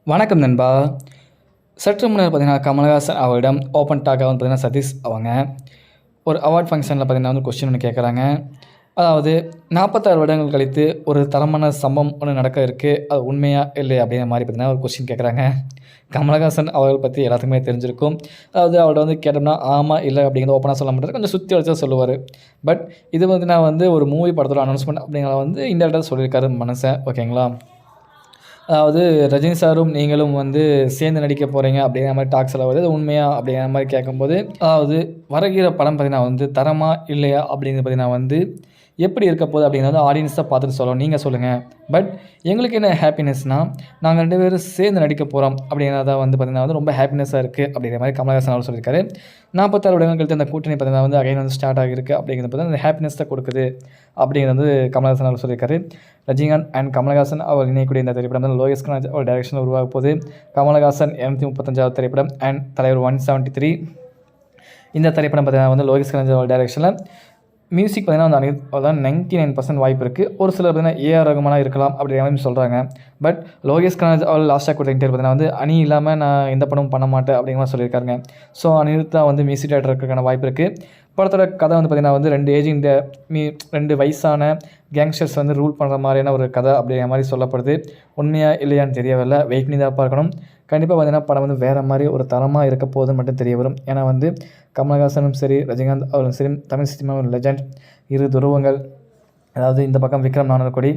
வணக்கம் நண்பா. சற்று முன்னர் பார்த்தீங்கன்னா, கமலஹாசன் அவரிடம் ஓப்பன் டாக்காக வந்து பார்த்தீங்கன்னா, சதீஷ் அவங்க ஒரு அவார்ட் ஃபங்ஷனில் பார்த்தீங்கன்னா வந்து கொஸ்டின் ஒன்று கேட்குறாங்க. அதாவது 46 வருடங்கள் கழித்து ஒரு தரமான சம்பவம் ஒன்று நடக்க இருக்குது. அது உண்மையா இல்லையா அப்படிங்கிற மாதிரி பார்த்தீங்கன்னா ஒரு கொஸ்டின் கேட்குறாங்க. கமலஹாசன் அவர்கள் பற்றி எல்லாத்துக்குமே தெரிஞ்சிருக்கும். அதாவது அவர்ட்ட வந்து கேட்டோம்னா, ஆமா, இல்லை அப்படிங்கிறத ஓப்பனாக சொல்ல மாட்டாரு. கொஞ்சம் சுற்றி வளைச்சா சொல்லுவார். பட் இது பார்த்தீங்கன்னா வந்து ஒரு மூவி படத்தோட அனௌன்ஸ்மெண்ட் அப்படிங்கிறத வந்து இன்டேரக்டாக சொல்லியிருக்காரு மனுஷன். ஓகேங்களா? அதாவது ரஜினி சாரும் நீங்களும் வந்து சேர்ந்து நடிக்க போகிறீங்க அப்படிங்கிற மாதிரி டாக்ஸ்லாம் வருது. அது உண்மையா அப்படிங்கிற மாதிரி கேட்கும்போது, அதாவது வருகிற படம் பார்த்தீங்கன்னா வந்து தரமா இல்லையா அப்படிங்கிறது பார்த்தீங்கன்னா வந்து எப்படி இருக்க போகுது அப்படிங்கிறத வந்து ஆடியன்ஸ் தான் பார்த்துட்டு சொல்லணும். நீங்கள் சொல்லுங்கள். பட் எங்களுக்கு என்ன ஹாப்பினஸ்னால், நாங்கள் 2 பேரும் சேர்ந்து நடிக்க போகிறோம் அப்படிங்கிறத வந்து பார்த்தீங்கன்னா வந்து ரொம்ப ஹாப்பினஸ்ஸாக இருக்குது அப்படிங்கிற மாதிரி கமலஹாசன் அவர் சொல்லியிருக்காரு. 46 வருடங்கள் கழித்து அந்த கூட்டணி பார்த்தீங்கன்னா வந்து அகைன் வந்து ஸ்டார்ட் ஆகிருக்கு அப்படிங்கிறது பார்த்தீங்கன்னா அந்த ஹாப்பினஸ் தான் கொடுக்குது அப்படிங்கிறது வந்து கமலஹாசன் அவர் சொல்லியிருக்காரு. ரஜினிகாந்த் அண்ட் கமலஹாசன் அவர் இணையக்கூடிய இந்த திரைப்படம் வந்து லோகேஷ் கனகராஜ் அவர் டைரக்ஷனில் உருவாக போகுது. கமலஹாசன் 235வது திரைப்படம் அண்ட் தலைவர் 173. இந்த திரைப்படம் பார்த்தீங்கன்னா வந்து லோகேஷ் கனகராஜ் அவர் டைரக்ஷனில் மியூசிக் பார்த்தீங்கன்னா வந்து அதான் 99% வாய்ப்பு இருக்குது. ஒரு சிலர் பார்த்தீங்கன்னா ஏஆர் ரகுமானாக இருக்கலாம் அப்படிங்கிற மாதிரி சொல்கிறாங்க. பட் லோகேஷ் கனகராஜ் அவர் லாஸ்ட்டாக கொடுத்த இன்டர்வியூ பார்த்தீங்கன்னா வந்து அணி இல்லாமல் நான் எந்த படமும் பண்ண மாட்டேன் அப்படிங்கிற மாதிரி சொல்லியிருக்காருங்க. ஸோ அனிருத் தான் வந்து மியூசிக் டைரக்டர் இருக்கிறதுக்கான வாய்ப்பு இருக்குது. படத்தோட கதை வந்து பார்த்திங்கன்னா வந்து 2 ஏஜிங் 2 வயசான கேங்ஸ்டர்ஸ் வந்து ரூல் பண்ணுற மாதிரியான ஒரு கதை அப்படிங்கிற மாதிரி சொல்லப்படுது. உண்மையா இல்லையான்னு தெரியவில்லை. வெயிட் பண்ணி தான் பார்க்கணும். கண்டிப்பாக பார்த்தீங்கன்னா படம் வந்து வேறு மாதிரி ஒரு தரமாக இருக்க போகுதுன்னு மட்டும் தெரிய வரும். ஏன்னா வந்து கமலஹாசனும் சரி, ரஜினிகாந்த் அவர்களும் சரி, தமிழ் சினிமா ஒரு லெஜண்ட். இரு துருவங்கள். அதாவது இந்த பக்கம் விக்ரம் 400 கோடி,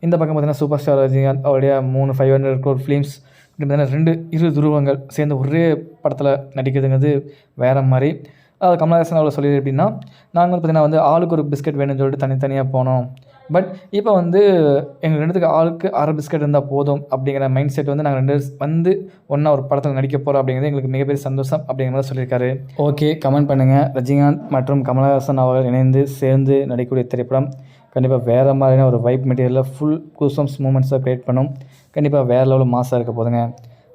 இந்த பக்கம் பார்த்தீங்கன்னா சூப்பர் ஸ்டார் ரஜினிகாந்த் அவருடைய 3 500 crore ஃபிலிம்ஸ். இப்படி பார்த்தீங்கன்னா இரு துருவங்கள் சேர்ந்து ஒரே படத்தில் நடிக்கிறதுங்கிறது வேறு மாதிரி. அது கமலஹாசன் அவர்கள் சொல்லியது எப்படின்னா, நாங்கள் வந்து பார்த்திங்கன்னா வந்து ஆளுக்கு ஒரு பிஸ்கட் வேணும்னு சொல்லிட்டு தனித்தனியாக போனோம். பட் இப்போ வந்து எங்கள் 2 ஆளுக்கு அரை பிஸ்கட் இருந்தால் போதும் அப்படிங்கிற மைண்ட் செட் வந்து நாங்கள் 2 வந்து ஒன்றா ஒரு படத்தில் நடிக்க போகிறோம் அப்படிங்கிறது எங்களுக்கு மிகப்பெரிய சந்தோஷம் அப்படிங்கிற மாதிரி சொல்லியிருக்காரு. ஓகே, கமெண்ட் பண்ணுங்கள். ரஜினிகாந்த் மற்றும் கமலஹாசன் அவர்கள் இணைந்து சேர்ந்து நடிக்கக்கூடிய திரைப்படம் கண்டிப்பாக வேறு மாதிரியான ஒரு வைப் மெட்டீரியலில் ஃபுல் கூஸ்பம்ஸ் மூமெண்ட்ஸை க்ரியேட் பண்ணும். கண்டிப்பாக வேறு லெவலில் மாசாக இருக்க போதுங்க.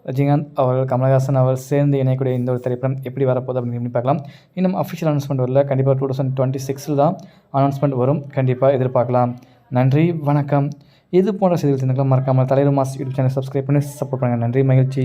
ரஜினிகாந்த் அவர்கள் கமலஹாசன் அவர்கள் சேர்ந்து இணையக்கூடிய இந்த ஒரு திரைப்படம் எப்படி வரப்போகுது அப்படின்னு பார்க்கலாம். இன்னும் அஃபிஷியல் அனௌன்ஸ்மெண்ட் வரல. கண்டிப்பாக 2026 தான் அனௌன்ஸ்மெண்ட் வரும். கண்டிப்பாக எதிர்பார்க்கலாம். நன்றி, வணக்கம். இது போன்ற செய்திகள் தெரிஞ்சுக்கலாம் மறக்காமல் தலைவர் மாஸ் யூடியூப் சேனல் சப்ஸ்கிரைப் பண்ணி சப்போர்ட் பண்ணுங்கள். நன்றி, மகிழ்ச்சி.